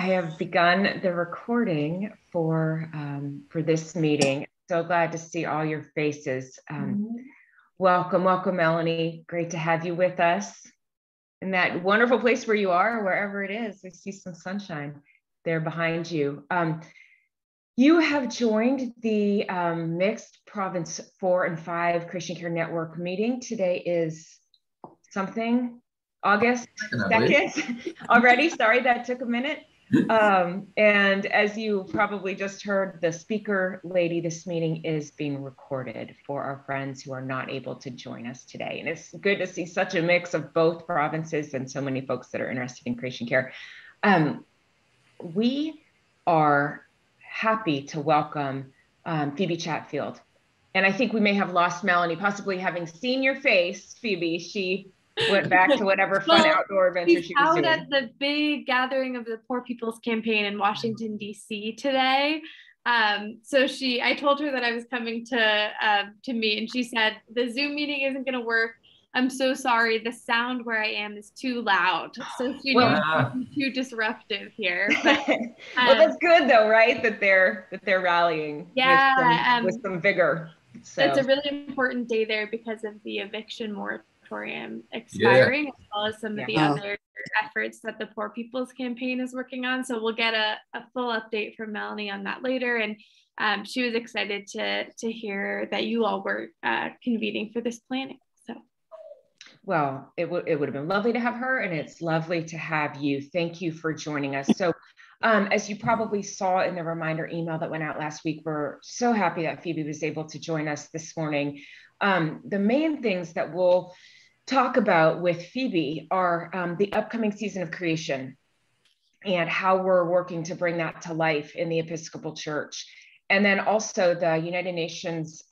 have begun the recording for this meeting. So glad to see all your faces. Welcome, Melanie. Great to have you with us in that wonderful place where you are, wherever it is. I see some sunshine there behind you. You have joined the Mixed Province 4 and 5 Christian Care Network meeting. Today is something, August 2nd already. Sorry, that took a minute. And as you probably just heard, the speaker lady, this meeting is being recorded for our friends who are not able to join us today. And it's good to see such a mix of both provinces and so many folks that are interested in Christian care. We are happy to welcome Phoebe Chatfield. And I think we may have lost Melanie, possibly having seen your face, Phoebe. She went back to whatever fun outdoor adventure she was doing. Out at the big gathering of the Poor People's Campaign in Washington, D.C. today. So I told her that I was coming to meet, and she said, the Zoom meeting isn't going to work. I'm so sorry. The sound where I am is too loud. So she knew it would be too disruptive here. But, well, that's good though, right? That they're rallying with some vigor. So. It's a really important day there because of the eviction moratorium expiring, as well as some of the other efforts that the Poor People's Campaign is working on. So we'll get a full update from Melanie on that later. And she was excited to hear that you all were convening for this planning. So. Well, it would have been lovely to have her, and it's lovely to have you. Thank you for joining us. So as you probably saw in the reminder email that went out last week, we're so happy that Phoebe was able to join us this morning. The main things that we'll talk about with Phoebe are the upcoming season of creation and how we're working to bring that to life in the Episcopal Church. And then also the United Nations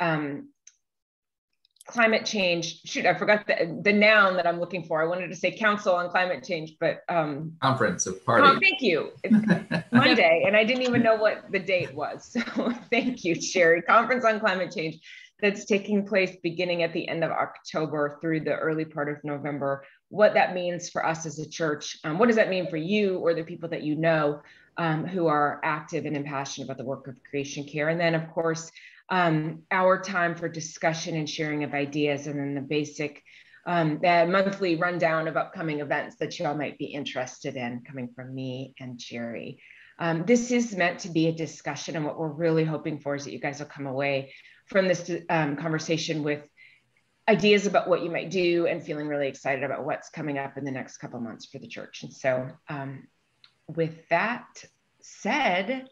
climate change, I forgot the noun that I'm looking for. I wanted to say Council on Climate Change, but Conference of Parties. Oh, thank you. It's Monday, and I didn't even know what the date was. So thank you, Sherry. Conference on Climate Change that's taking place beginning at the end of October through the early part of November. What that means for us as a church. What does that mean for you or the people that you know who are active and impassioned about the work of creation care? And then, of course, our time for discussion and sharing of ideas, and then the basic the monthly rundown of upcoming events that you all might be interested in, coming from me and Jerry. This is meant to be a discussion, and what we're really hoping for is that you guys will come away from this conversation with ideas about what you might do and feeling really excited about what's coming up in the next couple months for the church. And so with that said,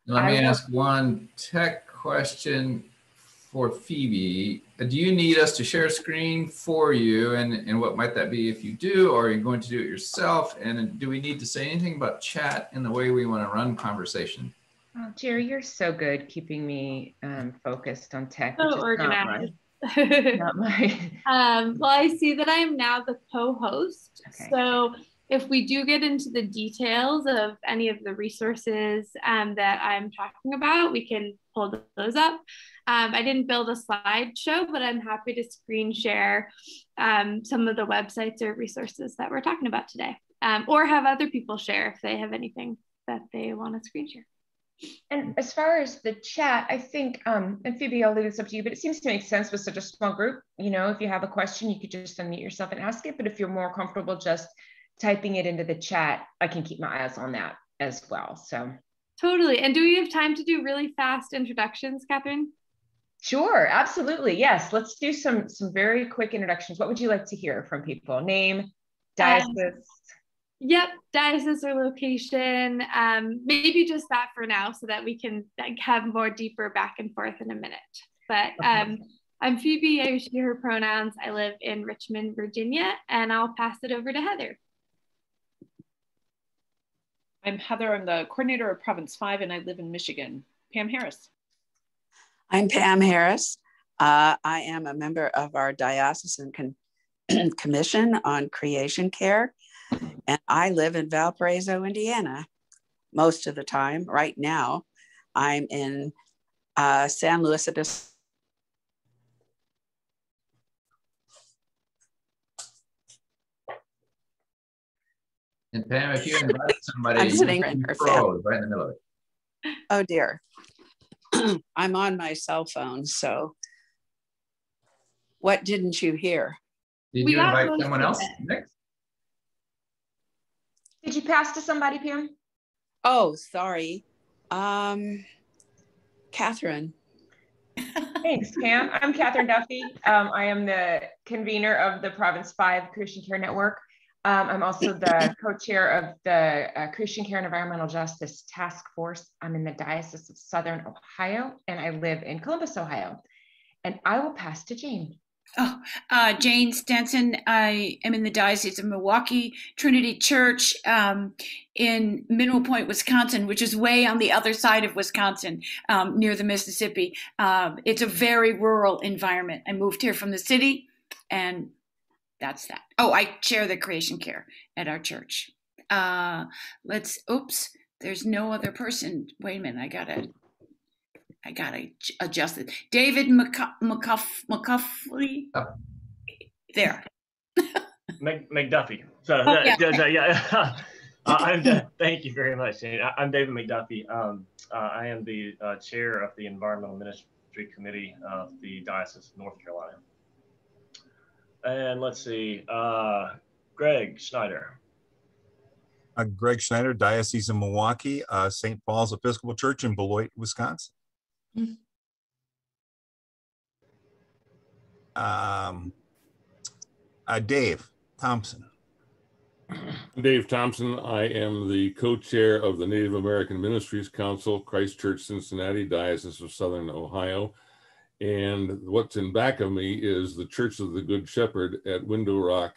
let me ask one tech question for Phoebe. Do you need us to share a screen for you? And what might that be if you do, or are you going to do it yourself? And do we need to say anything about chat in the way we want to run conversation? Oh, Jerry, you're so good keeping me focused on tech. So organized. Not my. Well, I see that I am now the co-host. Okay. So if we do get into the details of any of the resources that I'm talking about, we can pull those up. I didn't build a slideshow, but I'm happy to screen share some of the websites or resources that we're talking about today, or have other people share if they have anything that they want to screen share. And as far as the chat, I think, and Phoebe, I'll leave this up to you, but it seems to make sense with such a small group. You know, if you have a question, you could just unmute yourself and ask it. But if you're more comfortable just typing it into the chat, I can keep my eyes on that as well. So totally. And do we have time to do really fast introductions, Catherine? Sure, absolutely. Yes, let's do some very quick introductions. What would you like to hear from people? Name, diocese. Yep, diocese or location. Maybe just that for now, so that we can have more deeper back and forth in a minute. But I'm Phoebe, I use she, her pronouns. I live in Richmond, Virginia, and I'll pass it over to Heather. I'm Heather, I'm the coordinator of Province 5, and I live in Michigan. Pam Harris. I'm Pam Harris. I am a member of our Diocesan Commission on Creation Care, and I live in Valparaiso, Indiana, most of the time. Right now, I'm in San Luis Obispo. And Pam, if you invite somebody, I'm sitting in you her froze right in the middle of it. Oh dear. I'm on my cell phone, so what didn't you hear? Did We you got invite most someone of else it. next? Did you pass to somebody, Pam? Oh, sorry. Catherine. Thanks, Pam. I'm Catherine Duffy. I am the convener of the Province 5 Christian Care Network. I'm also the co-chair of the Christian Care and Environmental Justice Task Force. I'm in the Diocese of Southern Ohio, and I live in Columbus, Ohio. And I will pass to Jane. Oh, Jane Stenson. I am in the Diocese of Milwaukee Trinity Church in Mineral Point, Wisconsin, which is way on the other side of Wisconsin, near the Mississippi. It's a very rural environment. I moved here from the city, and that's that. Oh, I chair the creation care at our church. Oops, there's no other person. Wait a minute, I gotta adjust it. David McCuffley. Oh. There. McDuffie. So yeah. Thank you very much. I'm David McDuffie. I am the chair of the Environmental Ministry Committee of the Diocese of North Carolina. And let's see, Greg Schneider. Greg Schneider, Diocese of Milwaukee, St. Paul's Episcopal Church in Beloit, Wisconsin. Dave Thompson. Dave Thompson. I am the co-chair of the Native American Ministries Council, Christ Church, Cincinnati, Diocese of Southern Ohio. And what's in back of me is the Church of the Good Shepherd at Window Rock,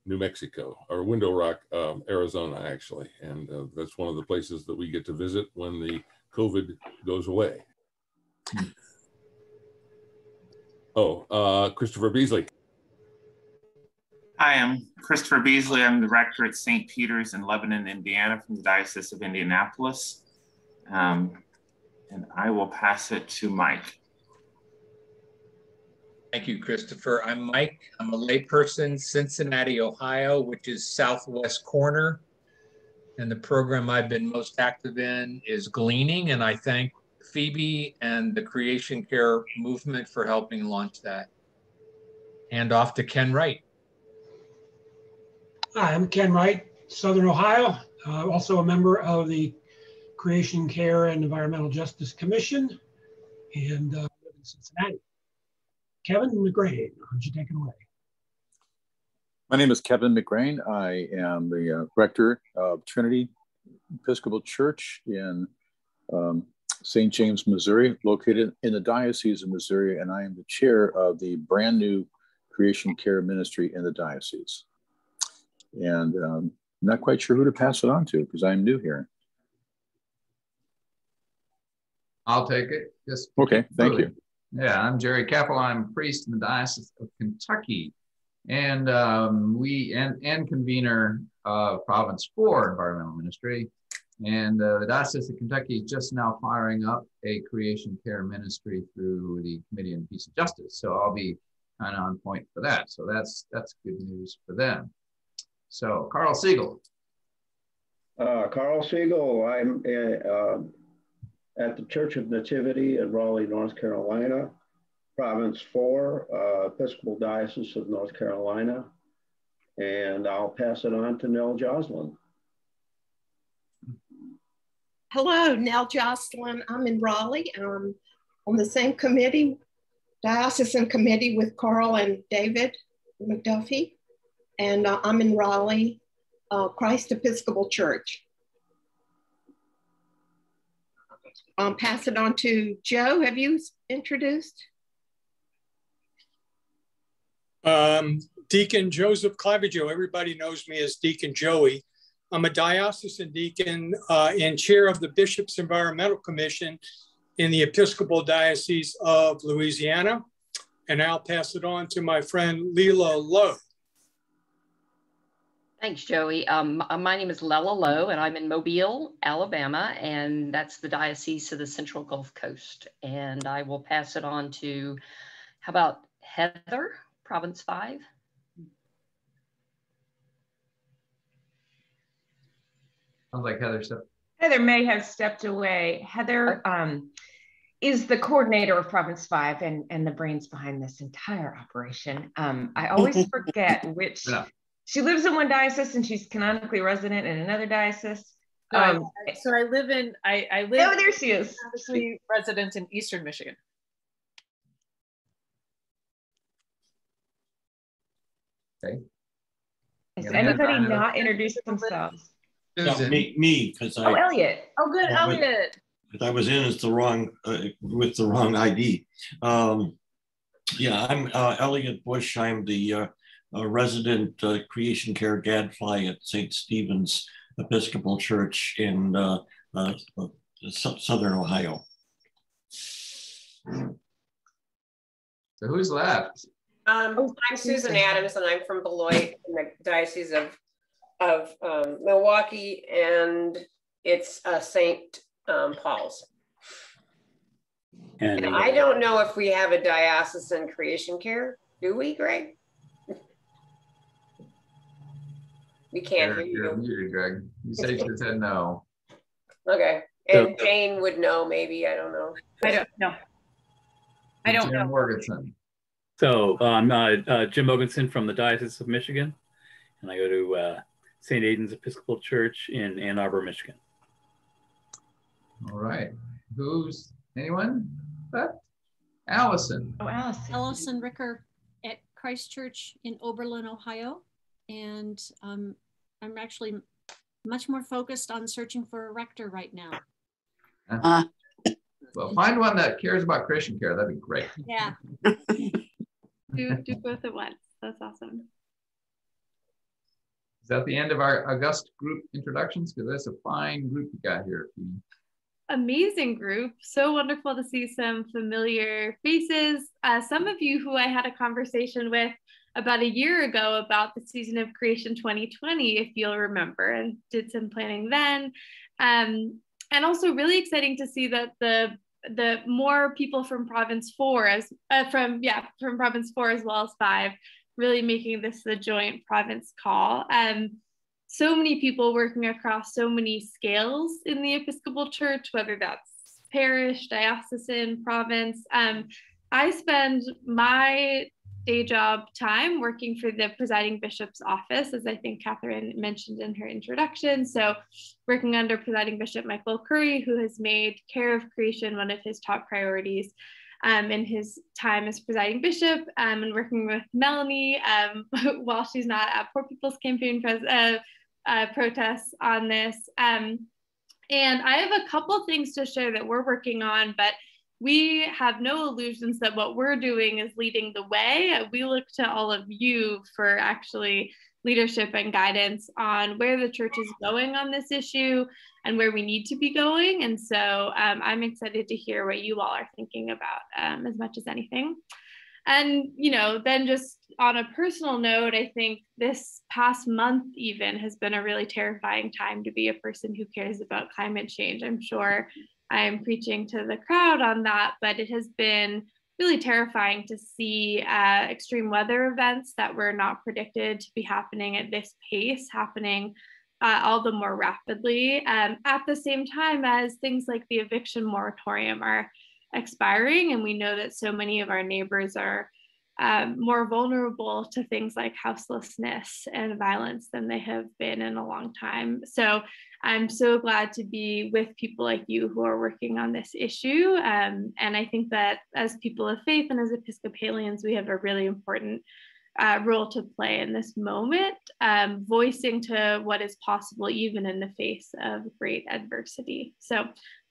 New Mexico, or Window Rock, Arizona, actually. And that's one of the places that we get to visit when the COVID goes away. Christopher Beasley. Hi, I'm Christopher Beasley. I'm the rector at St. Peter's in Lebanon, Indiana, from the Diocese of Indianapolis. And I will pass it to Mike. Thank you, Christopher. I'm Mike. I'm a layperson, Cincinnati, Ohio, which is southwest corner. And the program I've been most active in is Gleaning, and I thank Phoebe and the Creation Care movement for helping launch that. And off to Ken Wright. Hi, I'm Ken Wright, Southern Ohio, also a member of the Creation Care and Environmental Justice Commission, and live in Cincinnati. Kevin McGrain, would you take it away? My name is Kevin McGrain. I am the rector of Trinity Episcopal Church in St. James, Missouri, located in the Diocese of Missouri, and I am the chair of the brand new Creation Care Ministry in the diocese. And I'm not quite sure who to pass it on to because I'm new here. I'll take it. Just okay, thank you. Yeah, I'm Jerry Capel. I'm a priest in the Diocese of Kentucky, and and convener of Province 4 Environmental Ministry. And the Diocese of Kentucky is just now firing up a creation care ministry through the Committee on Peace and Justice. So I'll be kind of on point for that. So that's good news for them. So Carl Siegel. Carl Siegel. I'm at the Church of Nativity in Raleigh, North Carolina, Province 4, Episcopal Diocese of North Carolina. And I'll pass it on to Nell Joslin. Hello, Nell Joslin. I'm in Raleigh. I'm on the same committee, diocesan committee with Carl and David McDuffie. And I'm in Raleigh, Christ Episcopal Church. Pass it on to Joe. Have you introduced? Deacon Joseph Clavijo. Everybody knows me as Deacon Joey. I'm a diocesan deacon and chair of the Bishop's Environmental Commission in the Episcopal Diocese of Louisiana. And I'll pass it on to my friend Leela Lowe. Thanks, Joey. My name is Lela Lowe, and I'm in Mobile, Alabama, and that's the Diocese of the Central Gulf Coast. And I will pass it on to, how about Heather, Province 5? Sounds like Heather stepped. Heather may have stepped away. Heather is the coordinator of Province 5 and the brains behind this entire operation. I always forget which, she lives in one diocese and she's canonically resident in another diocese. So I live in, I live. Oh, there she is. Actually resident in Eastern Michigan. Okay. Has anybody not introduced themselves? No, me, because I. Oh, Elliot. Oh, good, Elliot. Because I was in as the wrong, with the wrong ID. Yeah, I'm Elliot Bush. I'm the resident creation care gadfly at St. Stephen's Episcopal Church in Southern Ohio. So who's left? I'm Susan Adams, and I'm from Beloit in the Diocese of Milwaukee, and it's St. Paul's. And I don't know if we have a diocesan creation care. Do we, Greg? We can't hear you. You're muted, Greg. You said you said no. Okay. And Jane would know, maybe. I don't know. I don't know. I don't Jim know. Morganson. So I'm Jim Mogensen from the Diocese of Michigan, and I go to St. Aidan's Episcopal Church in Ann Arbor, Michigan. All right. Anyone? Allison. Oh, Allison. Allison Ricker at Christ Church in Oberlin, Ohio. And I'm actually much more focused on searching for a rector right now. Well, find one that cares about Christian care. That'd be great. Yeah. do both at once. That's awesome. Is that the end of our August group introductions? Because that's a fine group you got here. Amazing group. So wonderful to see some familiar faces. Some of you who I had a conversation with about a year ago about the Season of Creation 2020, if you'll remember, and did some planning then. And also really exciting to see that the more people from Province 4 from Province 4 as well as 5 really making this the joint province call. So many people working across so many scales in the Episcopal Church, whether that's parish, diocesan, province. I spend my day job time working for the presiding bishop's office, as I think Catherine mentioned in her introduction. So working under presiding bishop Michael Curry, who has made care of creation one of his top priorities in his time as presiding bishop, and working with Melanie while she's not at Poor People's Campaign protests on this. And I have a couple things to share that we're working on, but we have no illusions that what we're doing is leading the way. We look to all of you for actually leadership and guidance on where the church is going on this issue and where we need to be going. And so I'm excited to hear what you all are thinking about as much as anything. And, then just on a personal note, I think this past month even has been a really terrifying time to be a person who cares about climate change. I'm sure I'm preaching to the crowd on that, but it has been really terrifying to see extreme weather events that were not predicted to be happening at this pace, happening all the more rapidly, at the same time as things like the eviction moratorium are expiring. And we know that so many of our neighbors are more vulnerable to things like houselessness and violence than they have been in a long time. So I'm so glad to be with people like you who are working on this issue. And I think that as people of faith and as Episcopalians, we have a really important role to play in this moment, voicing to what is possible even in the face of great adversity. So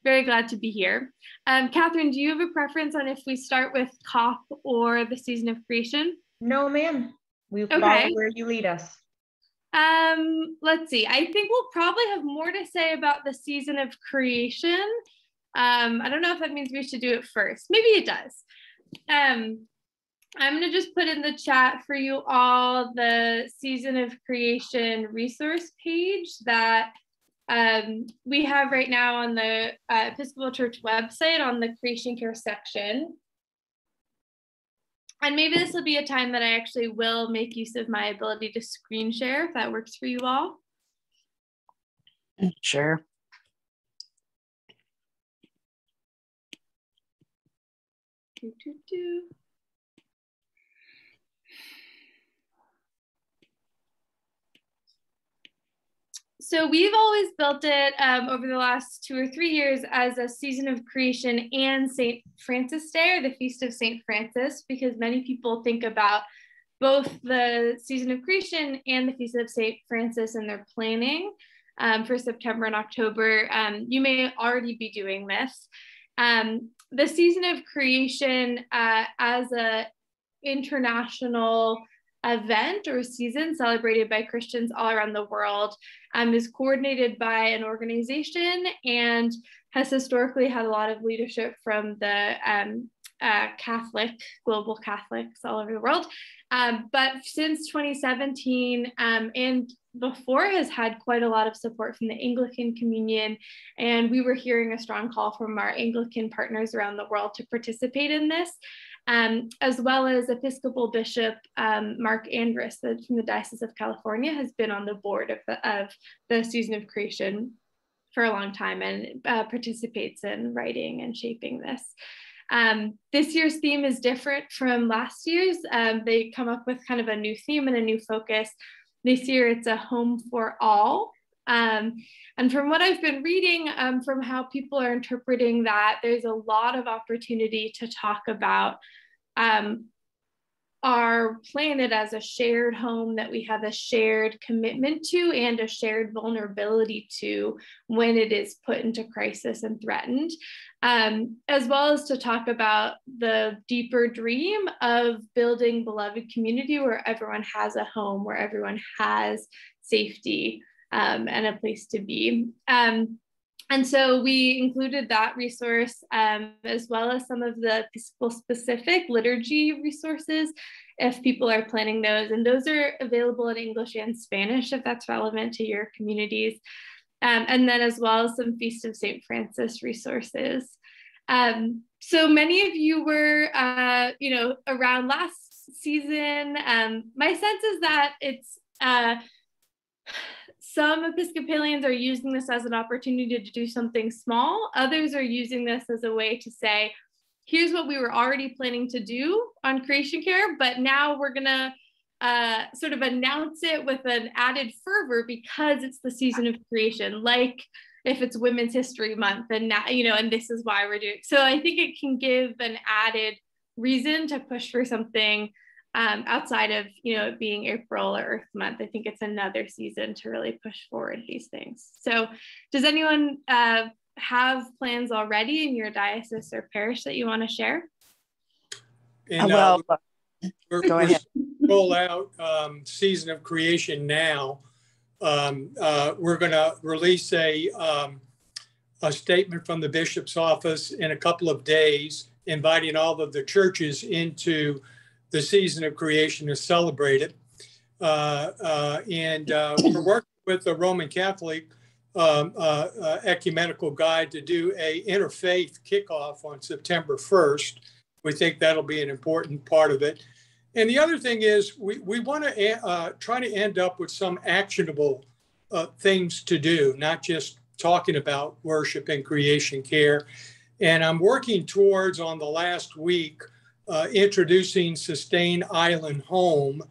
very glad to be here. Catherine, do you have a preference on if we start with COP or the Season of Creation? No, ma'am. We'll follow where you lead us. Let's see. I think we'll probably have more to say about the Season of Creation. I don't know if that means we should do it first. Maybe it does. I'm going to just put in the chat for you all the Season of Creation resource page that we have right now on the Episcopal Church website on the Creation Care section. And maybe this will be a time that I actually will make use of my ability to screen share, if that works for you all. Sure. So we've always built it over the last 2 or 3 years as a season of creation and St. Francis Day, or the Feast of St. Francis, because many people think about both the season of creation and the Feast of St. Francis in their planning for September and October. You may already be doing this. The season of creation as an international event or season celebrated by Christians all around the world is coordinated by an organization and has historically had a lot of leadership from the global Catholics all over the world. But since 2017 and before has had quite a lot of support from the Anglican Communion. And we were hearing a strong call from our Anglican partners around the world to participate in this. As well as Episcopal Bishop Mark Andrus from the Diocese of California has been on the board of the Season of Creation for a long time and participates in writing and shaping this. This year's theme is different from last year's. They come up with kind of a new theme and a new focus. This year it's a home for all. And from what I've been reading, from how people are interpreting that, there's a lot of opportunity to talk about our planet as a shared home that we have a shared commitment to and a shared vulnerability to when it is put into crisis and threatened, as well as to talk about the deeper dream of building beloved community where everyone has a home, where everyone has safety and a place to be. And so we included that resource as well as some of the Episcopal-specific liturgy resources if people are planning those. And those are available in English and Spanish if that's relevant to your communities. And then as well as some Feast of St. Francis resources. So many of you were, around last season. My sense is that it's, some Episcopalians are using this as an opportunity to do something small. Others are using this as a way to say, here's what we were already planning to do on creation care, but now we're gonna sort of announce it with an added fervor because it's the season of creation, like if it's Women's History Month and now, and this is why we're doing. So I think it can give an added reason to push for something outside of it being April or Earth Month. I think it's another season to really push forward these things. So does anyone have plans already in your diocese or parish that you want to share? And, go ahead. Roll out Season of Creation now. We're going to release a statement from the bishop's office in a couple of days, inviting all of the churches into the Season of Creation to celebrate it. We're working with the Roman Catholic Ecumenical Guide to do a interfaith kickoff on September 1st. We think that'll be an important part of it. And the other thing is we want to try to end up with some actionable things to do, not just talking about worship and creation care. And I'm working towards, on the last week, introducing Sustain Island Home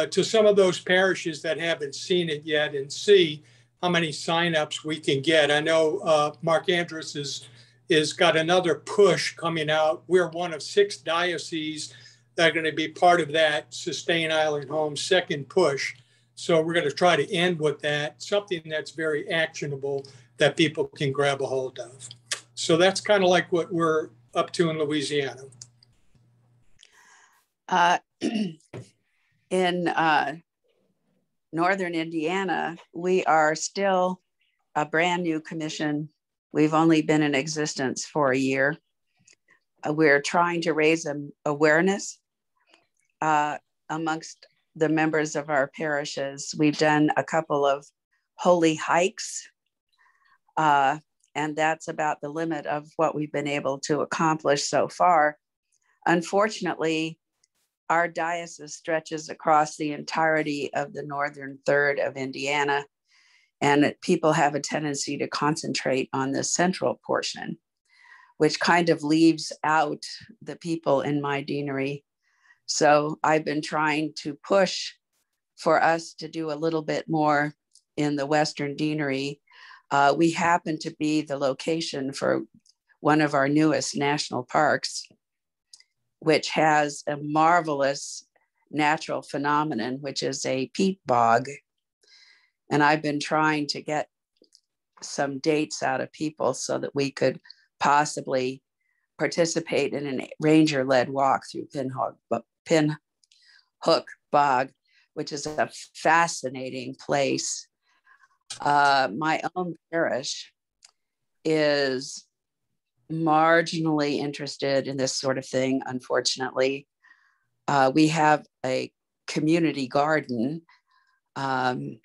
to some of those parishes that haven't seen it yet and see how many signups we can get. I know Mark Andrus is got another push coming out. We're one of 6 dioceses that are going to be part of that Sustain Island Home second push. So we're going to try to end with that, something that's very actionable that people can grab a hold of. So that's kind of like what we're up to in Louisiana. In Northern Indiana, we are still a brand new commission. We've only been in existence for a year. We're trying to raise awareness amongst the members of our parishes. We've done a couple of holy hikes, and that's about the limit of what we've been able to accomplish so far. Unfortunately, our diocese stretches across the entirety of the northern third of Indiana, And people have a tendency to concentrate on the central portion, which kind of leaves out the people in my deanery. So I've been trying to push for us to do a little bit more in the Western Deanery. We happen to be the location for one of our newest national parks, which has a marvelous natural phenomenon, which is a peat bog. And I've been trying to get some dates out of people so that we could possibly participate in a ranger-led walk through Pinhook Bog, which is a fascinating place. My own parish is marginally interested in this sort of thing, unfortunately. We have a community garden, and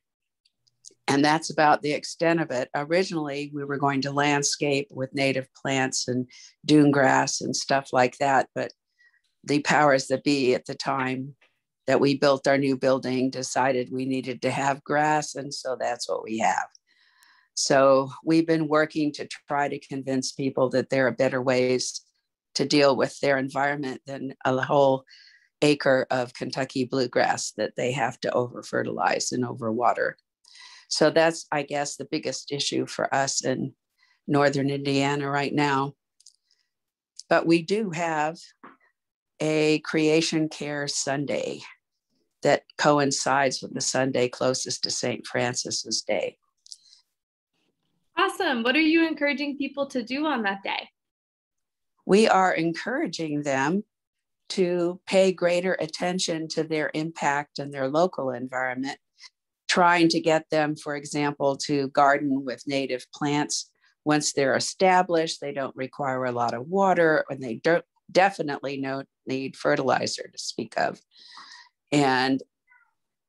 that's about the extent of it. Originally, we were going to landscape with native plants and dune grass and stuff like that, but the powers that be at the time that we built our new building decided we needed to have grass, and so that's what we have. So we've been working to try to convince people that there are better ways to deal with their environment than a whole acre of Kentucky bluegrass that they have to over-fertilize and overwater. So that's, I guess, the biggest issue for us in Northern Indiana right now. But we do have a Creation Care Sunday that coincides with the Sunday closest to St. Francis's Day. Awesome. What are you encouraging people to do on that day? We are encouraging them to pay greater attention to their impact in their local environment, trying to get them, for example, to garden with native plants. Once they're established, they don't require a lot of water, and they definitely don't need fertilizer to speak of. And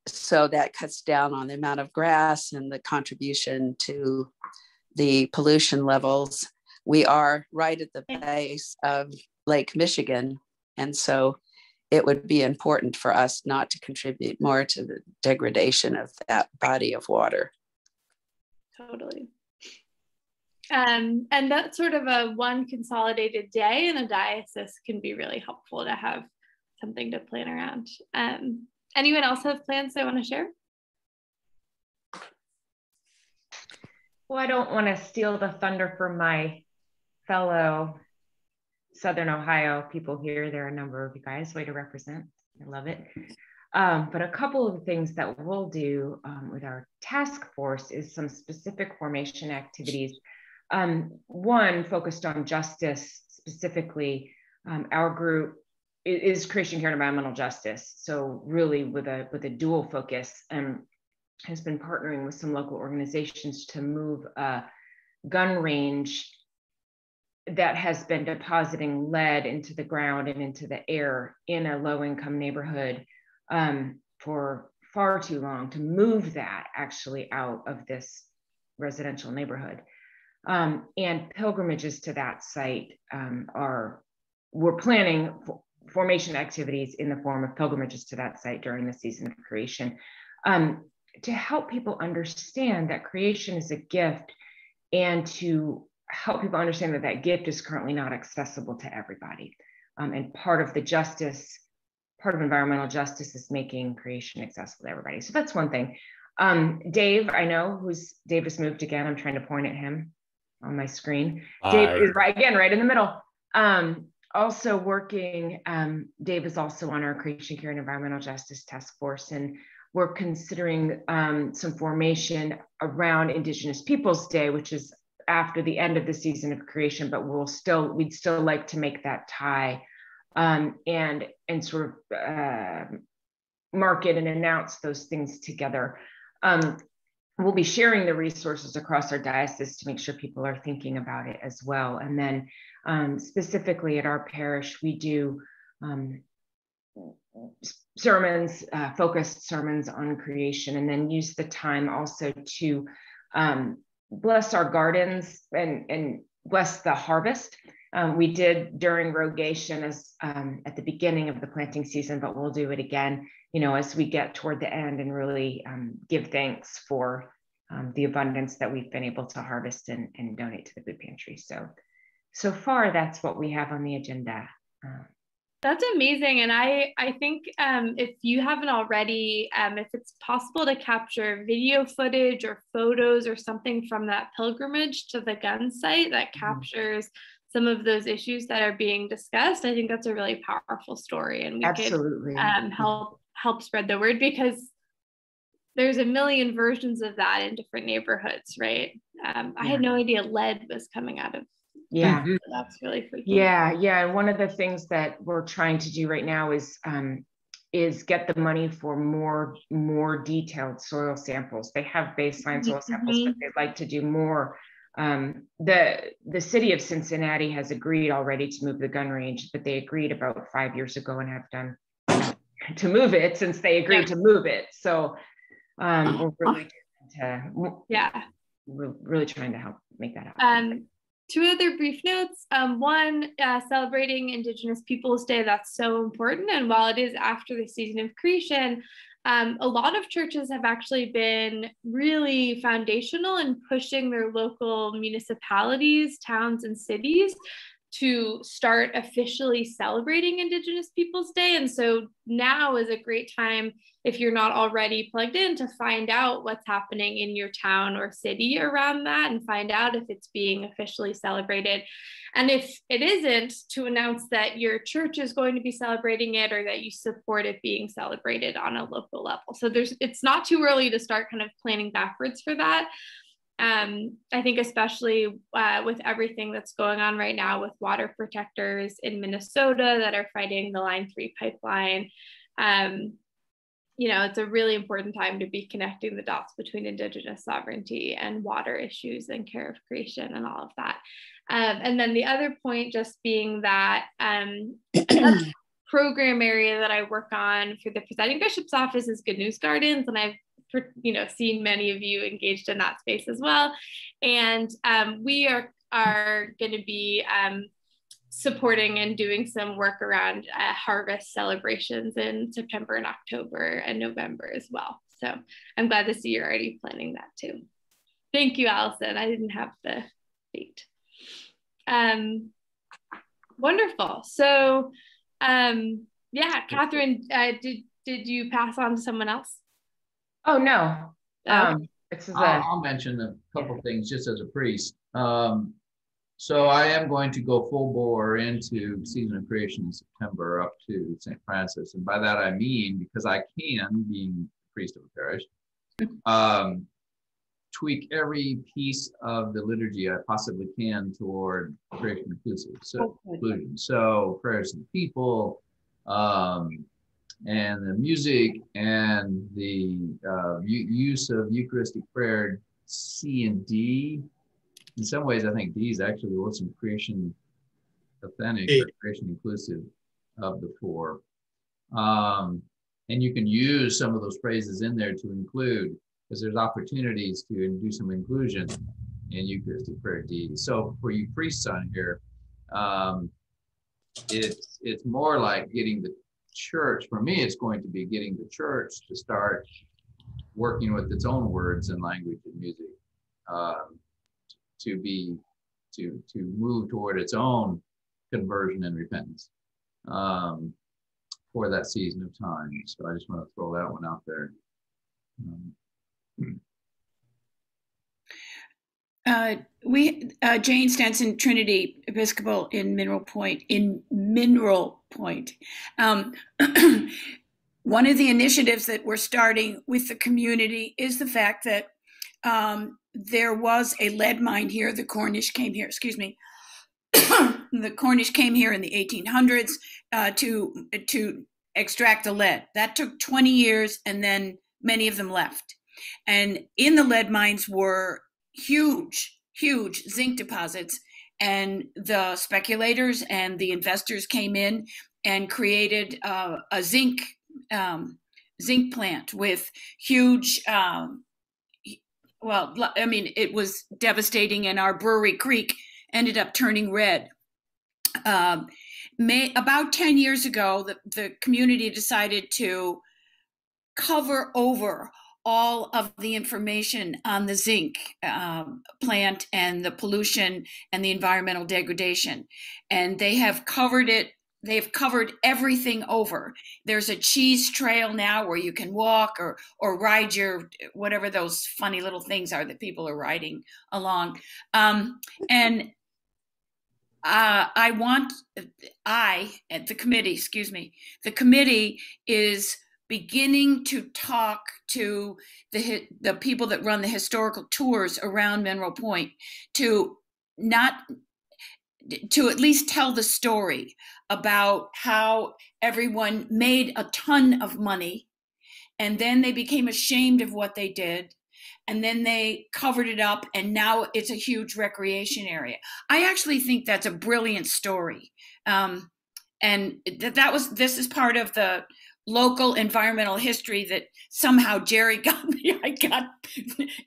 so that cuts down on the amount of grass and the contribution to the pollution levels. We are right at the base of Lake Michigan, and so it would be important for us not to contribute more to the degradation of that body of water. Totally. And that sort of a one consolidated day in a diocese can be really helpful to have something to plan around. Anyone else have plans they want to share? Well, I don't want to steal the thunder from my fellow Southern Ohio people here. There are a number of you guys, way to represent. I love it. But a couple of things that we'll do with our task force is some specific formation activities. One focused on justice specifically. Our group is Creation Care and Environmental Justice. So really with a dual focus, and has been partnering with some local organizations to move a gun range that has been depositing lead into the ground and into the air in a low-income neighborhood for far too long, to move that actually out of this residential neighborhood. And pilgrimages to that site we're planning formation activities in the form of pilgrimages to that site during the season of creation, to help people understand that creation is a gift, and to help people understand that that gift is currently not accessible to everybody. And part of the justice, part of environmental justice is making creation accessible to everybody. So that's one thing. Dave, I know, Dave has moved again. I'm trying to point at him on my screen. Dave is right in the middle. Also working, Dave is also on our Creation Care and Environmental Justice Task Force, and we're considering some formation around Indigenous Peoples Day, which is after the end of the season of creation, but we'd still like to make that tie and sort of market and announce those things together. We'll be sharing the resources across our diocese to make sure people are thinking about it as well. And then specifically at our parish, we do sermons, focused sermons on creation, and then use the time also to bless our gardens and bless the harvest. We did during rogation as at the beginning of the planting season, but we'll do it again, as we get toward the end, and really give thanks for the abundance that we've been able to harvest and donate to the food pantry. So far, that's what we have on the agenda. That's amazing. And I think if you haven't already, if it's possible to capture video footage or photos or something from that pilgrimage to the gun site that captures some of those issues that are being discussed, I think that's a really powerful story. And we Absolutely. could help spread the word, because there's a million versions of that in different neighborhoods, right? I had no idea lead was coming out of. Yeah, so that's really freaky. Yeah. And one of the things that we're trying to do right now is get the money for more detailed soil samples. They have baseline soil samples, but they'd like to do more. The city of Cincinnati has agreed already to move the gun range, but they agreed about 5 years ago and have done to move it since they agreed to move it. So we're really trying to help make that happen. Two other brief notes. One, celebrating Indigenous Peoples Day, that's so important. And while it is after the season of creation, a lot of churches have actually been really foundational in pushing their local municipalities, towns, and cities to start officially celebrating Indigenous Peoples Day. And so now is a great time, if you're not already plugged in, to find out what's happening in your town or city around that and find out if it's being officially celebrated. And if it isn't, to announce that your church is going to be celebrating it or that you support it being celebrated on a local level. So it's not too early to start kind of planning backwards for that. I think especially with everything that's going on right now with water protectors in Minnesota that are fighting the Line 3 pipeline, it's a really important time to be connecting the dots between Indigenous sovereignty and water issues and care of creation and all of that. And then the other point just being that program area that I work on for the presiding bishop's office is Good News Gardens, and I've seen many of you engaged in that space as well. And we are going to be supporting and doing some work around harvest celebrations in September and October and November as well. So I'm glad to see you're already planning that too. Thank you, Allison. I didn't have the date. Wonderful. So Catherine, did you pass on to someone else? Oh, no. I'll mention a couple things just as a priest. So I am going to go full bore into season of creation in September up to St. Francis. And by that I mean, because I can, being priest of a parish, tweak every piece of the liturgy I possibly can toward creation inclusion. So prayers to the people, and the music and the use of Eucharistic prayer C and D. In some ways, I think D is actually what's in creation authentic or creation inclusive of the four. And you can use some of those phrases in there to include, because there's opportunities to do some inclusion in Eucharistic prayer D. So for you priests on here, it's more like getting the church. For me, it's going to be getting the church to start working with its own words and language and music, to move toward its own conversion and repentance for that season of time. So I just want to throw that one out there. Jane Stenson, Trinity Episcopal in Mineral Point. One of the initiatives that we're starting with the community is the fact that there was a lead mine here. The Cornish came here, the Cornish came here in the 1800s to extract the lead. That took 20 years, and then many of them left. And in the lead mines were huge zinc deposits, and the speculators and the investors came in and created a zinc plant with huge, it was devastating, and our Brewery Creek ended up turning red. About 10 years ago, the community decided to cover over all of the information on the zinc plant and the pollution and the environmental degradation. And they have covered it. They've covered everything over. There's a cheese trail now where you can walk or ride your, whatever those funny little things are that people are riding along. The committee is beginning to talk to the people that run the historical tours around Mineral Point to at least tell the story about how everyone made a ton of money and then they became ashamed of what they did and then they covered it up and now it's a huge recreation area. I actually think that's a brilliant story. This is part of the local environmental history that somehow Jerry I got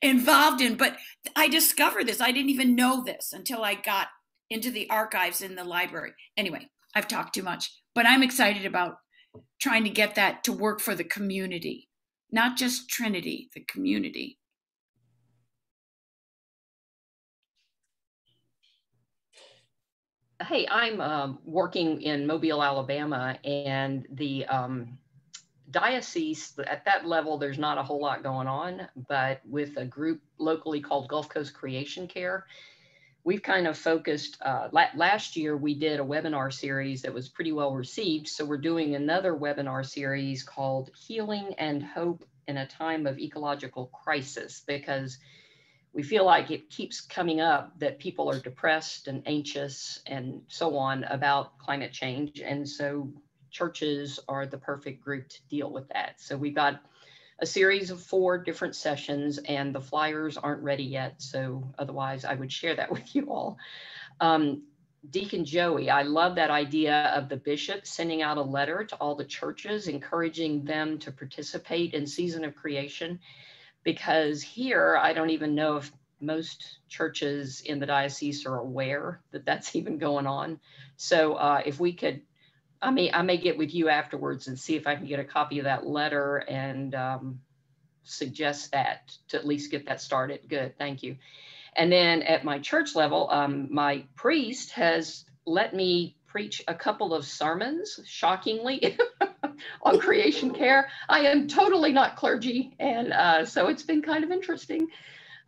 involved in, but I discovered this. I didn't even know this until I got into the archives in the library. Anyway, I've talked too much, but I'm excited about trying to get that to work for the community, not just Trinity, the community. Hey, I'm working in Mobile, Alabama, and the diocese, at that level, there's not a whole lot going on, but with a group locally called Gulf Coast Creation Care, we've kind of focused, last year we did a webinar series that was pretty well received. So we're doing another webinar series called Healing and Hope in a Time of Ecological Crisis, because we feel like it keeps coming up that people are depressed and anxious and so on about climate change. And so churches are the perfect group to deal with that. So we've got a series of 4 different sessions and the flyers aren't ready yet. So otherwise I would share that with you all. Deacon Joey, I love that idea of the bishop sending out a letter to all the churches, encouraging them to participate in Season of Creation, because here, I don't even know if most churches in the diocese are aware that that's even going on. So if we could, I may get with you afterwards and see if I can get a copy of that letter and suggest that to at least get that started. Good, thank you. And then at my church level, my priest has let me preach a couple of sermons, shockingly, on creation care. I am totally not clergy, and so it's been kind of interesting.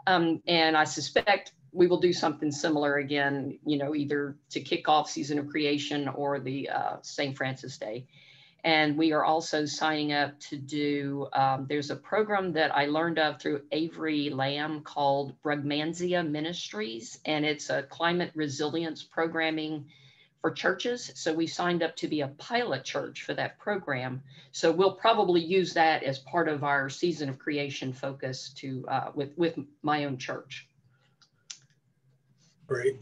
And I suspect we will do something similar again, you know, either to kick off Season of Creation or the St. Francis Day. And we are also signing up to do, there's a program that I learned of through Avery Lamb called Brugmansia Ministries, and it's a climate resilience programming for churches. So we signed up to be a pilot church for that program. So we'll probably use that as part of our Season of Creation focus to with my own church. Great.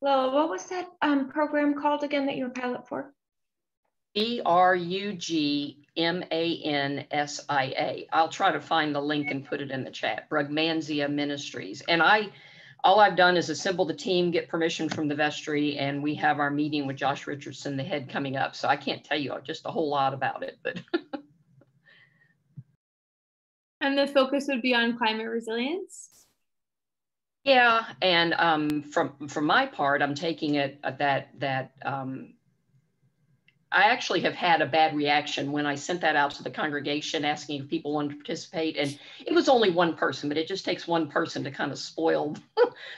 Well, what was that program called again that you were pilot for? Brugmansia. I'll try to find the link and put it in the chat. Brugmansia Ministries. And all I've done is assemble the team, get permission from the vestry, and we have our meeting with Josh Richardson, the head, coming up. So I can't tell you just a whole lot about it, but. And the focus would be on climate resilience? Yeah, and from my part, I'm taking it that I actually have had a bad reaction when I sent that out to the congregation asking if people wanted to participate. And it was only one person, but it just takes one person to kind of spoil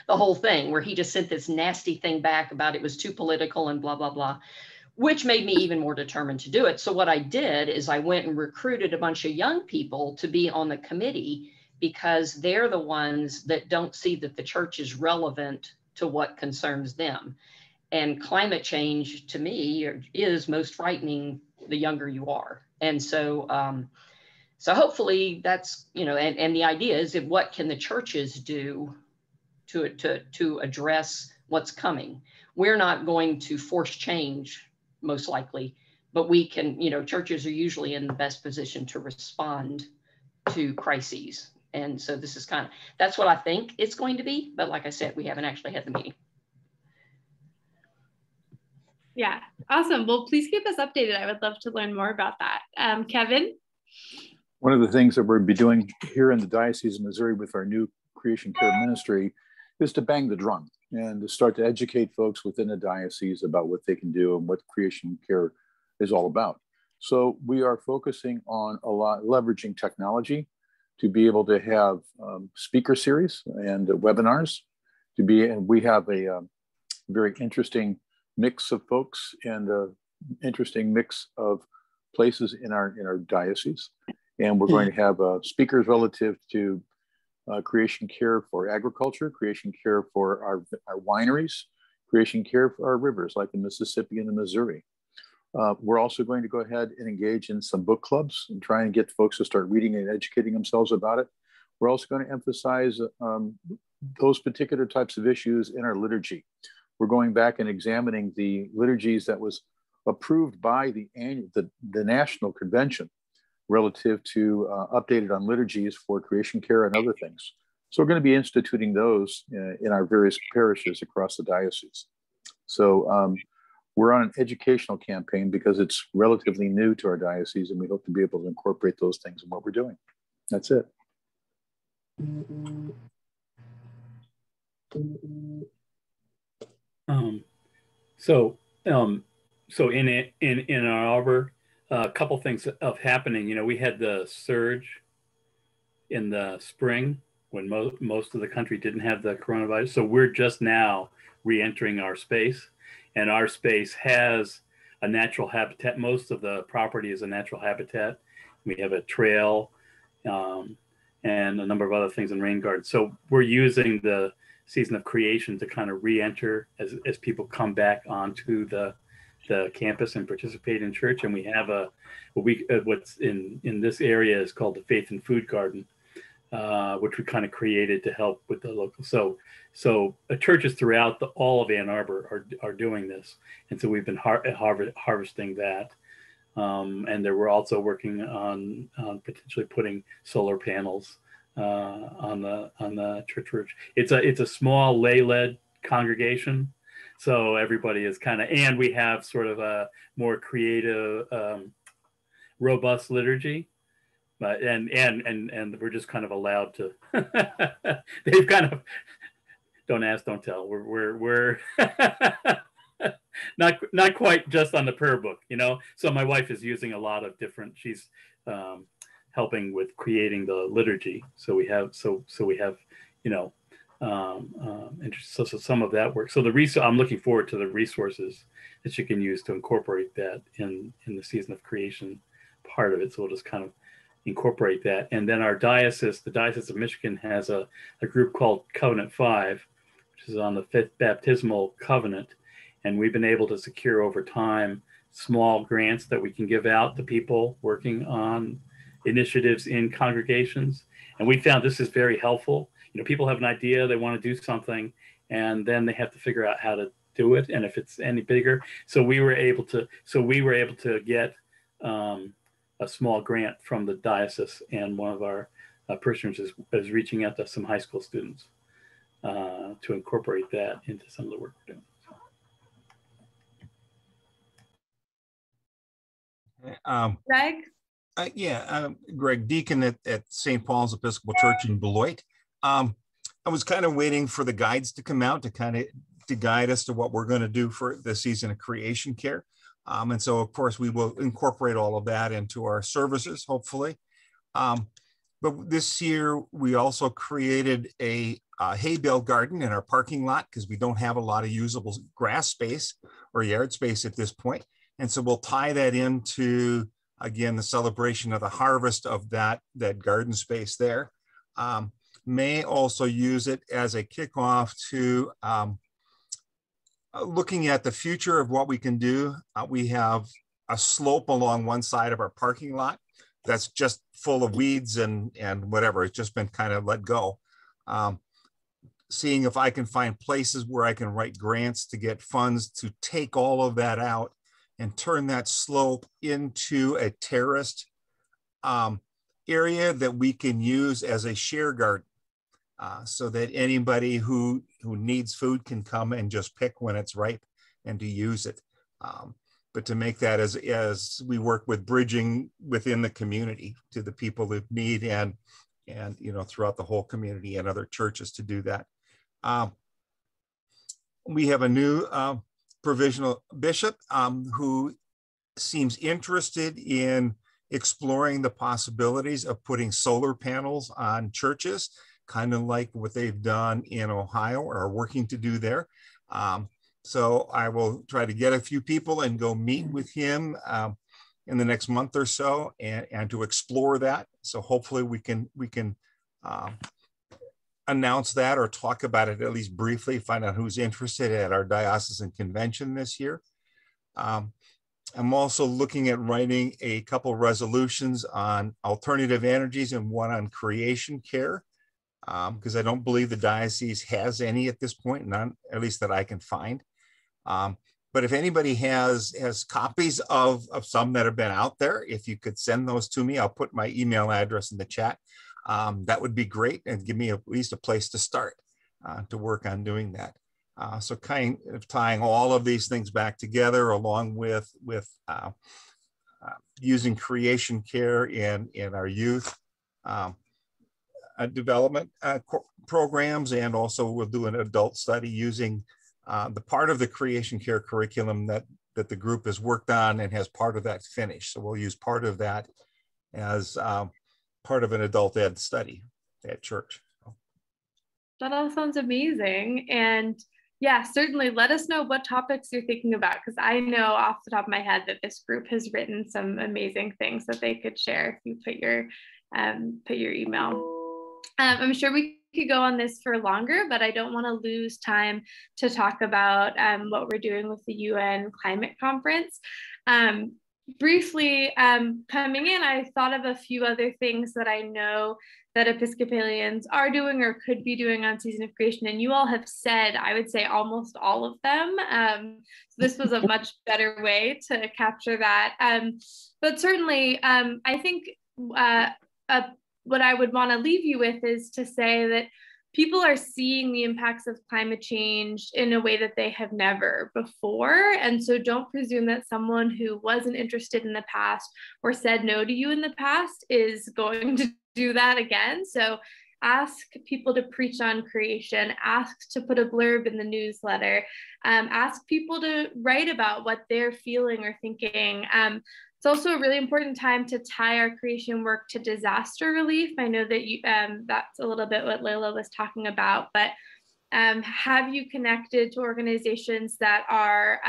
the whole thing, where he just sent this nasty thing back about it was too political and blah, blah, blah, which made me even more determined to do it. So what I did is I went and recruited a bunch of young people to be on the committee, because they're the ones that don't see that the church is relevant to what concerns them. And climate change, to me, is most frightening the younger you are. And so, so hopefully that's, you know, and the idea is that what can the churches do to address what's coming? We're not going to force change, most likely, but we can, you know, churches are usually in the best position to respond to crises. And so this is kind of, that's what I think it's going to be. But like I said, we haven't actually had the meeting. Yeah, awesome. Well, please keep us updated. I would love to learn more about that. Kevin? One of the things that we'll be doing here in the Diocese of Missouri with our new Creation Care Ministry is to bang the drum and to start to educate folks within the diocese about what they can do and what creation care is all about. So we are focusing on a lot, leveraging technology to be able to have speaker series and webinars and we have a very interesting mix of folks and interesting mix of places in our diocese. And we're going to have speakers relative to creation care for agriculture, creation care for our wineries, creation care for our rivers like the Mississippi and the Missouri. We're also going to go ahead and engage in some book clubs and try and get folks to start reading and educating themselves about it. We're also going to emphasize those particular types of issues in our liturgy. We're going back and examining the liturgies that was approved by the National Convention relative to updated on liturgies for creation care and other things. So we're going to be instituting those in our various parishes across the diocese. So we're on an educational campaign because it's relatively new to our diocese, and we hope to be able to incorporate those things in what we're doing. That's it. So in Ann Arbor, a couple things of happening. You know, we had the surge in the spring when most of the country didn't have the coronavirus. So we're just now re-entering our space, and our space has a natural habitat. Most of the property is a natural habitat. We have a trail and a number of other things in rain gardens. So we're using the season of creation to kind of re-enter as people come back onto the campus and participate in church. And we have what's in this area is called the Faith and Food Garden, which we kind of created to help with the local. So churches throughout all of Ann Arbor are doing this, and so we've been harvesting that. And we're also working on potentially putting solar panels on the church roof. It's a small lay-led congregation, so everybody is kind of, and we have sort of a more creative, robust liturgy. But and we're just kind of allowed to. They've kind of, don't ask, don't tell. We're not quite just on the prayer book, you know. So my wife is using a lot of different. She's helping with creating the liturgy. So we have you know, so some of that work. So I'm looking forward to the resources that you can use to incorporate that in the season of creation part of it. So we'll just kind of incorporate that. And then our diocese, the Diocese of Michigan, has a group called Covenant 5, which is on the 5th Baptismal Covenant. And we've been able to secure over time small grants that we can give out to people working on initiatives in congregations. And we found this is very helpful. You know, people have an idea, they want to do something, and then they have to figure out how to do it. And if it's any bigger, so we were able to get a small grant from the diocese, and one of our parishioners is reaching out to some high school students to incorporate that into some of the work we're doing. Greg? Greg, deacon at St. Paul's Episcopal Church in Beloit. I was kind of waiting for the guides to come out to guide us to what we're going to do for the season of creation care. And so, of course, we will incorporate all of that into our services, hopefully. But this year, we also created a hay bale garden in our parking lot because we don't have a lot of usable grass space or yard space at this point. And so we'll tie that into, again, the celebration of the harvest of that garden space there. May also use it as a kickoff to looking at the future of what we can do. We have a slope along one side of our parking lot that's just full of weeds and whatever. It's just been kind of let go. Seeing if I can find places where I can write grants to get funds to take all of that out and turn that slope into a terraced area that we can use as a share garden. So that anybody who needs food can come and just pick when it's ripe and to use it. but to make that as we work with bridging within the community to the people that need and throughout the whole community and other churches to do that. We have a new provisional bishop who seems interested in exploring the possibilities of putting solar panels on churches, kind of like what they've done in Ohio or are working to do there. So I will try to get a few people and go meet with him in the next month or so and to explore that. So hopefully we can announce that or talk about it at least briefly, find out who's interested at our diocesan convention this year. I'm also looking at writing a couple resolutions on alternative energies and one on creation care, because I don't believe the diocese has any at this point, none, at least that I can find. But if anybody has copies of some that have been out there, if you could send those to me, I'll put my email address in the chat. That would be great and give me at least a place to start to work on doing that. So kind of tying all of these things back together along with using creation care in our youth development programs, and also we'll do an adult study using the part of the creation care curriculum that the group has worked on and has part of that finished. So we'll use part of that as part of an adult ed study at church. That all sounds amazing. And yeah, certainly let us know what topics you're thinking about, because I know off the top of my head that this group has written some amazing things that they could share if you put your email. I'm sure we could go on this for longer, but I don't want to lose time to talk about what we're doing with the UN Climate Conference. Briefly, coming in, I thought of a few other things that I know that Episcopalians are doing or could be doing on Season of Creation, and you all have said, I would say almost all of them. So this was a much better way to capture that. But certainly, I think what I would want to leave you with is to say that people are seeing the impacts of climate change in a way that they have never before. And so don't presume that someone who wasn't interested in the past or said no to you in the past is going to do that again. So ask people to preach on creation, ask to put a blurb in the newsletter, ask people to write about what they're feeling or thinking. It's also a really important time to tie our creation work to disaster relief. I know that that's a little bit what Layla was talking about, but have you connected to organizations that are,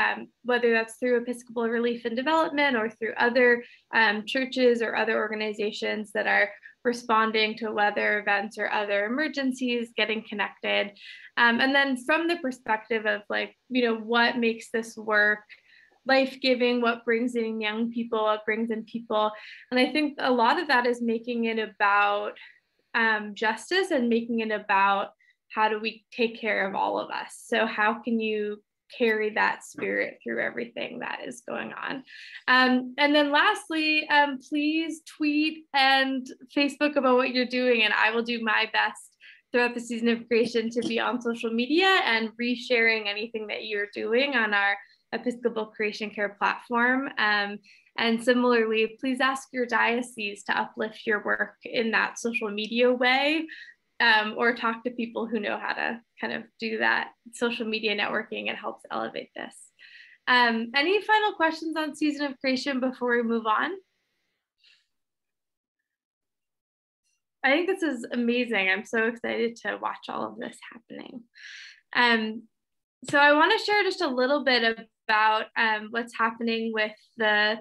whether that's through Episcopal Relief and Development or through other churches or other organizations that are responding to weather events or other emergencies, getting connected. And then from the perspective of what makes this work life-giving, what brings in young people, what brings in people. And I think a lot of that is making it about justice and making it about how do we take care of all of us? So how can you carry that spirit through everything that is going on? And then lastly, please tweet and Facebook about what you're doing, and I will do my best throughout the Season of Creation to be on social media and resharing anything that you're doing on our Episcopal Creation Care platform. And similarly, please ask your diocese to uplift your work in that social media way, or talk to people who know how to kind of do that social media networking. It helps elevate this. Any final questions on Season of Creation before we move on? I think this is amazing. I'm so excited to watch all of this happening. So I want to share just a little bit about what's happening with the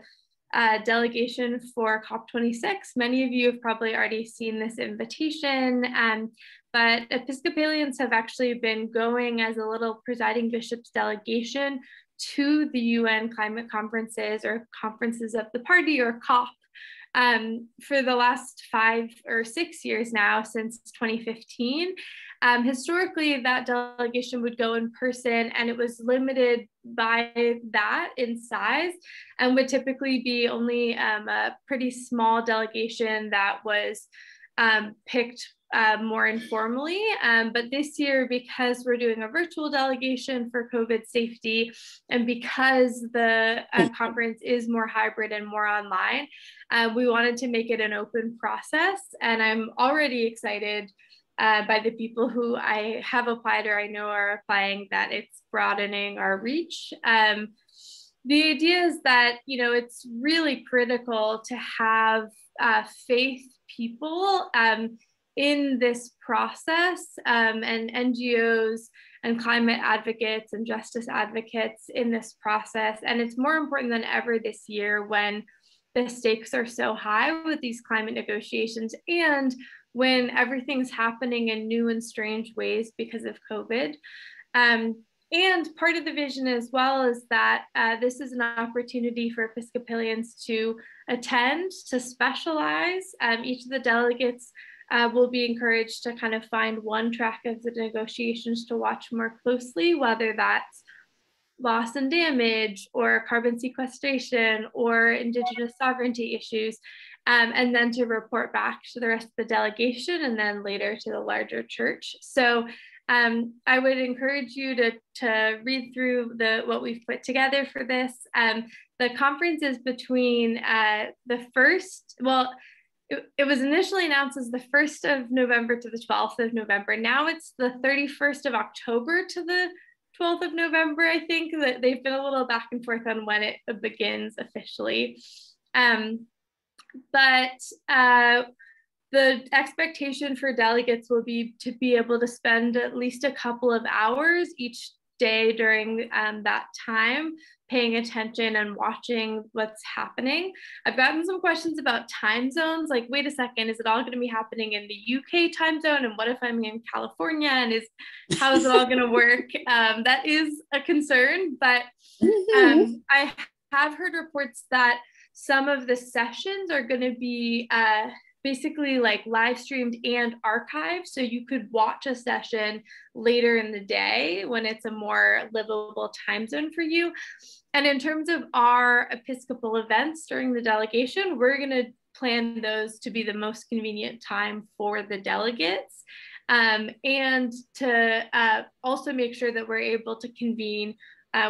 delegation for COP26. Many of you have probably already seen this invitation, but Episcopalians have actually been going as a little presiding bishop's delegation to the UN climate conferences or conferences of the party, or COP, for the last 5 or 6 years now, since 2015. Historically, that delegation would go in person, and it was limited by that in size, and would typically be only a pretty small delegation that was picked more informally. But this year, because we're doing a virtual delegation for COVID safety, and because the conference is more hybrid and more online, we wanted to make it an open process. And I'm already excited by the people who I have applied or I know are applying, that it's broadening our reach. The idea is that, you know, it's really critical to have faith people in this process, and NGOs and climate advocates and justice advocates in this process. And it's more important than ever this year when the stakes are so high with these climate negotiations, and when everything's happening in new and strange ways because of COVID. And part of the vision as well is that this is an opportunity for Episcopalians to attend, to specialize. Each of the delegates will be encouraged to kind of find one track of the negotiations to watch more closely, whether that's loss and damage or carbon sequestration or Indigenous sovereignty issues, and then to report back to the rest of the delegation and then later to the larger church. So I would encourage you to read through what we've put together for this. The conference is between the 1st, well, it was initially announced as the 1st of November to the 12th of November. Now it's the 31st of October to the 12th of November. I think that they've been a little back and forth on when it begins officially. But the expectation for delegates will be to be able to spend at least a couple of hours each day during that time, paying attention and watching what's happening. I've gotten some questions about time zones, like, wait a second, is it all going to be happening in the UK time zone? And what if I'm in California? And how is it all going to work? That is a concern, but I have heard reports that some of the sessions are going to be basically like live streamed and archived. So you could watch a session later in the day when it's a more livable time zone for you. And in terms of our Episcopal events during the delegation, we're going to plan those to be the most convenient time for the delegates, and to also make sure that we're able to convene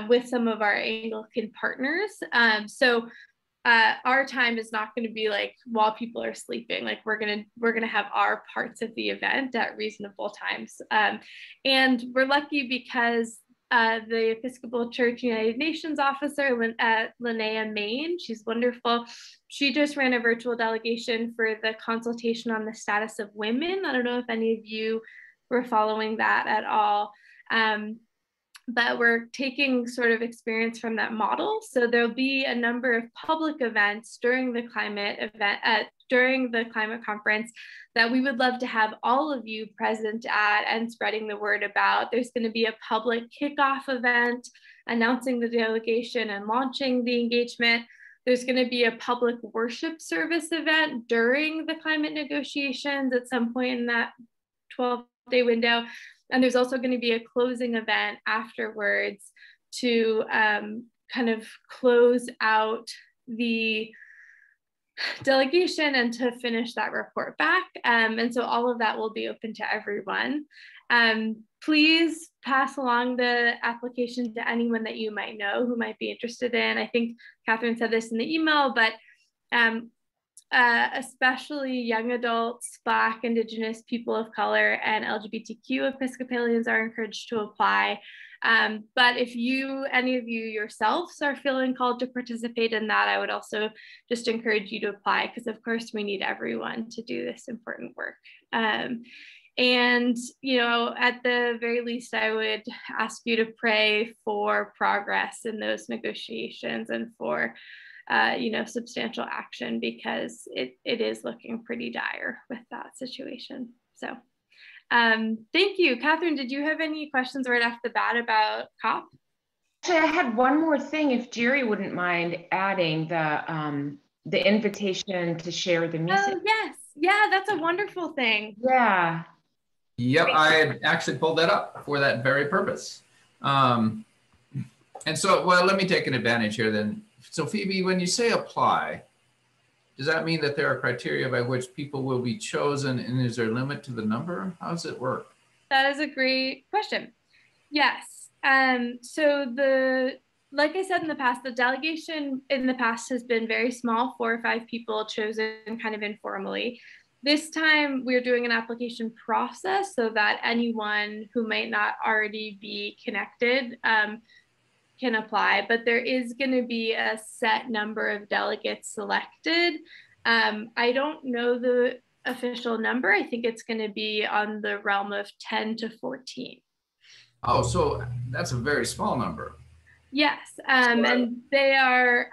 with some of our Anglican partners. So our time is not going to be like while people are sleeping. Like we're gonna have our parts of the event at reasonable times, and we're lucky because the Episcopal Church United Nations officer, Linnea Main, she's wonderful. She just ran a virtual delegation for the consultation on the status of women. I don't know if any of you were following that at all. But we're taking sort of experience from that model. So there'll be a number of public events during the climate conference that we would love to have all of you present at and spreading the word about. There's going to be a public kickoff event announcing the delegation and launching the engagement. There's going to be a public worship service event during the climate negotiations at some point in that 12-day window. And there's also going to be a closing event afterwards to kind of close out the delegation and to finish that report back. And so all of that will be open to everyone. Please pass along the application to anyone that you might know who might be interested in. I think Catherine said this in the email, but especially young adults, Black, Indigenous, people of color, and LGBTQ Episcopalians are encouraged to apply. But if any of you yourselves are feeling called to participate in that, I would also just encourage you to apply, because of course we need everyone to do this important work. And, you know, at the very least, I would ask you to pray for progress in those negotiations and for you know, substantial action, because it is looking pretty dire with that situation. So thank you. Catherine, did you have any questions right off the bat about COP? Actually, I had one more thing, if Jerry wouldn't mind adding the invitation to share the music. Oh, yes. Yeah, that's a wonderful thing. Yeah. Yep, I had actually pulled that up for that very purpose. And so, well, let me take an advantage here then. So Phoebe, when you say apply, does that mean that there are criteria by which people will be chosen, and is there a limit to the number? How does it work? That is a great question. Yes. So like I said in the past, the delegation in the past has been very small, 4 or 5 people chosen kind of informally. This time we're doing an application process so that anyone who might not already be connected can apply, but there is going to be a set number of delegates selected. I don't know the official number. I think it's going to be on the realm of 10 to 14. Oh, so that's a very small number. Yes, and they are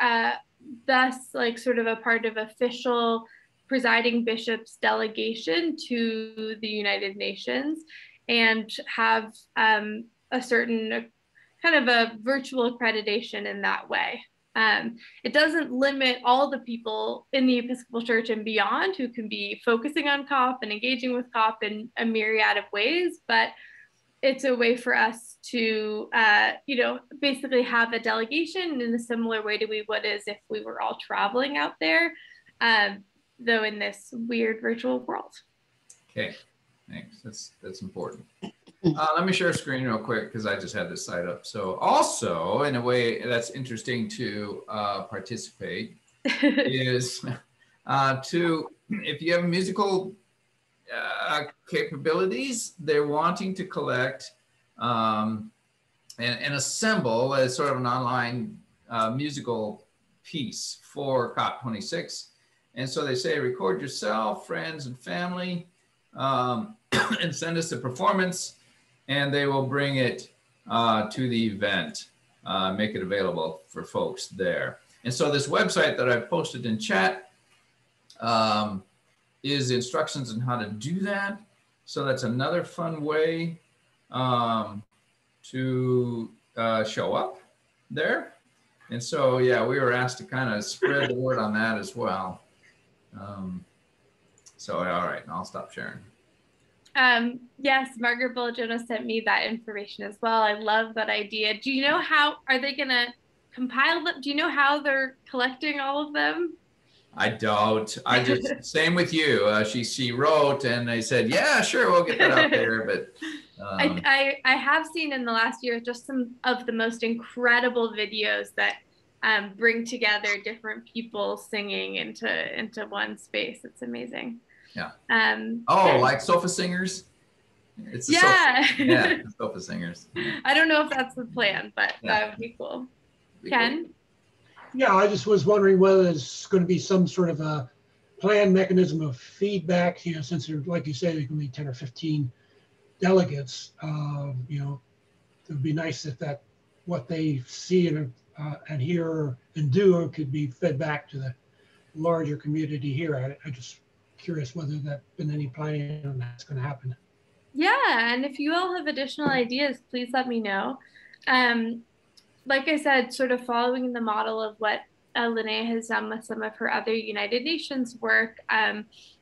thus like sort of a part of official presiding bishop's delegation to the United Nations, and have a certain kind of a virtual accreditation in that way. It doesn't limit all the people in the Episcopal Church and beyond who can be focusing on COP and engaging with COP in a myriad of ways, but it's a way for us to, basically have a delegation in a similar way to we would as if we were all traveling out there, though in this weird virtual world. Okay, thanks. That's important. Let me share a screen real quick because I just had this site up. So also, in a way that's interesting to participate is if you have musical capabilities, they're wanting to collect and assemble as sort of an online musical piece for COP26. And so they say, record yourself, friends and family, and send us a performance, and they will bring it to the event, make it available for folks there. And so this website that I've posted in chat is instructions on how to do that. So that's another fun way to show up there. And so, yeah, we were asked to kind of spread the word on that as well. So, all right, I'll stop sharing. Yes, Margaret Bellagiono sent me that information as well. I love that idea. Do you know how, are they gonna compile them? Do you know how they're collecting all of them? I don't. I just, same with you. She wrote and they said, yeah, sure, we'll get that out there. But I have seen in the last year just some of the most incredible videos that bring together different people singing into one space. It's amazing. Yeah. Like sofa singers? It's sofa singers. I don't know if that's the plan, but that would be cool. Ken? Yeah, I just was wondering whether there's going to be some sort of a planned mechanism of feedback, since there, like you said, there can be 10 or 15 delegates. It would be nice if what they see and hear and do could be fed back to the larger community here. I just curious whether there's been any planning on that's going to happen. Yeah, and if you all have additional ideas, please let me know. Like I said, sort of following the model of what Linnea has done with some of her other United Nations work,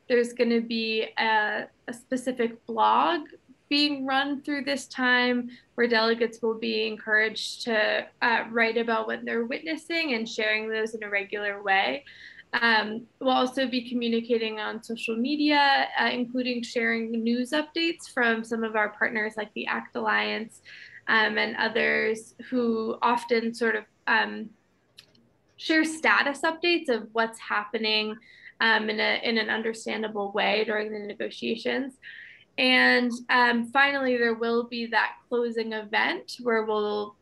there's going to be a specific blog being run through this time where delegates will be encouraged to write about what they're witnessing and sharing those in a regular way. We'll also be communicating on social media, including sharing news updates from some of our partners like the ACT Alliance and others who often sort of share status updates of what's happening in an understandable way during the negotiations. And finally, there will be that closing event where we'll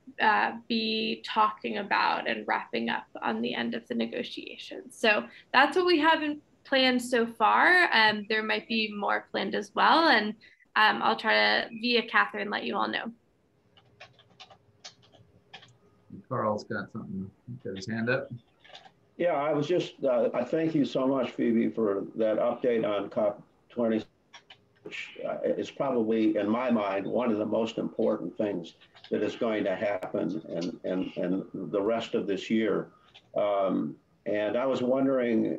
be talking about and wrapping up on the end of the negotiations. So that's what we have planned so far. There might be more planned as well. And I'll try to, via Catherine, let you all know. Carl's got something, got his hand up. Yeah, I was just, I thank you so much, Phoebe, for that update on COP26, which is probably, in my mind, one of the most important things that is going to happen and the rest of this year. And I was wondering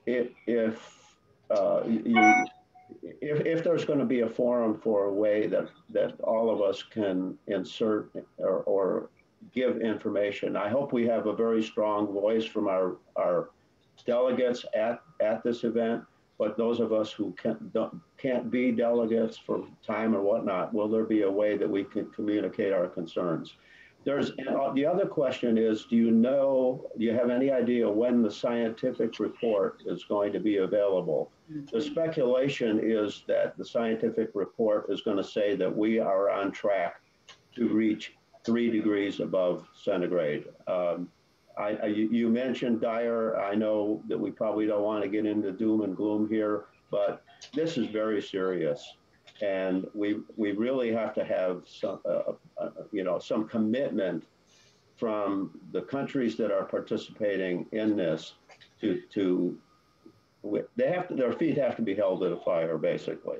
if there's going to be a forum for a way that all of us can insert or give information. I hope we have a very strong voice from our delegates at this event, but those of us who can't be delegates for time or whatnot, will there be a way that we can communicate our concerns? The other question is, do you have any idea when the scientific report is going to be available? The speculation is that the scientific report is going to say that we are on track to reach 3 degrees above centigrade. You mentioned dire. I know that we probably don't want to get into doom and gloom here, but this is very serious. And we really have to have some commitment from the countries that are participating in this their feet have to be held to the fire, basically.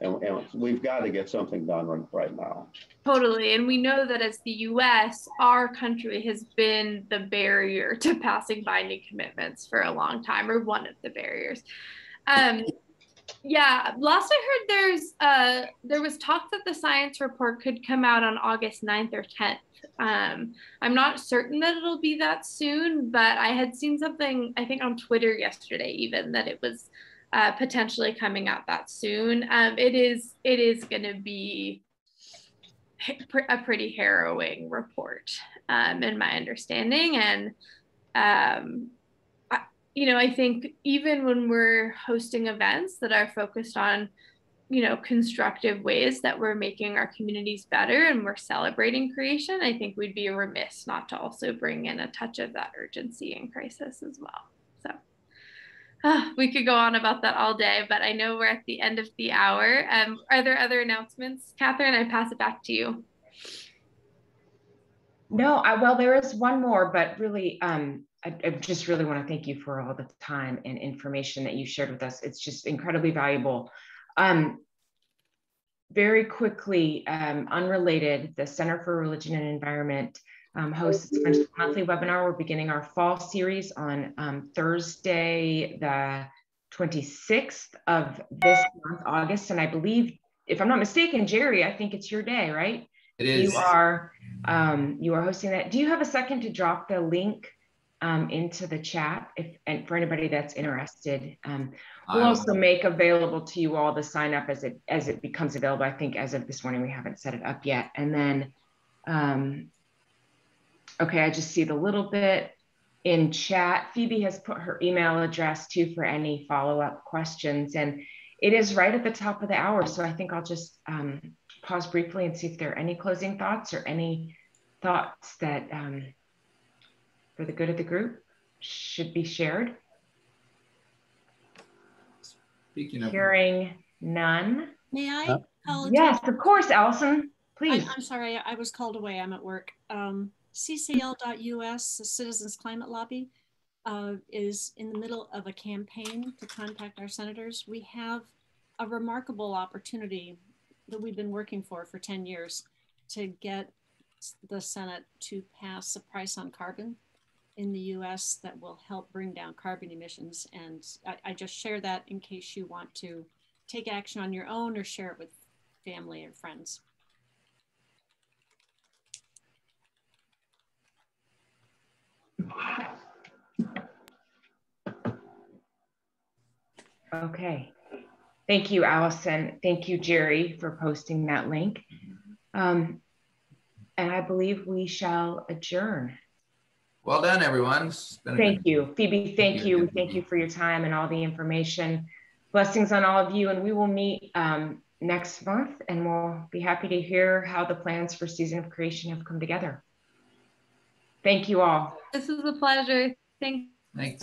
And we've got to get something done right now. Totally. And we know that as the US, our country has been the barrier to passing binding commitments for a long time, or one of the barriers. Yeah, last I heard there was talk that the science report could come out on August 9th or 10th. I'm not certain that it'll be that soon, but I had seen something, I think on Twitter yesterday even, that it was potentially coming out that soon. It is going to be a pretty harrowing report, in my understanding. And I think even when we're hosting events that are focused on, constructive ways that we're making our communities better and we're celebrating creation, I think we'd be remiss not to also bring in a touch of that urgency and crisis as well. So we could go on about that all day, but I know we're at the end of the hour. Are there other announcements? Catherine, I pass it back to you. No, well, there is one more, but really, I just really want to thank you for all the time and information that you shared with us. It's just incredibly valuable. Very quickly, unrelated, the Center for Religion and Environment hosts its monthly webinar. We're beginning our fall series on Thursday, the 26th of this month, August. And I believe, if I'm not mistaken, Jerry, I think it's your day, right? It is. You are hosting that. Do you have a second to drop the link into the chat and for anybody that's interested? We'll also make available to you all the sign up as it becomes available. I think as of this morning, we haven't set it up yet. And then, okay, I just see the little bit in chat. Phoebe has put her email address too for any follow-up questions. And it is right at the top of the hour. So I think I'll just pause briefly and see if there are any closing thoughts or any thoughts that for the good of the group should be shared. Speaking of hearing none. May I? Yes, of course, Allison, please. I'm sorry, I was called away. I'm at work. CCL.US, the Citizens Climate Lobby, is in the middle of a campaign to contact our senators. We have a remarkable opportunity that we've been working for 10 years to get the Senate to pass a price on carbon in the US that will help bring down carbon emissions. And I just share that in case you want to take action on your own or share it with family and friends. Okay. Thank you, Allison. Thank you, Jerry, for posting that link. And I believe we shall adjourn. Well done, everyone. Thank you, Phoebe. Thank you. Thank you for your time and all the information. Blessings on all of you. And we will meet next month, and we'll be happy to hear how the plans for Season of Creation have come together. Thank you all. This was a pleasure. Thanks.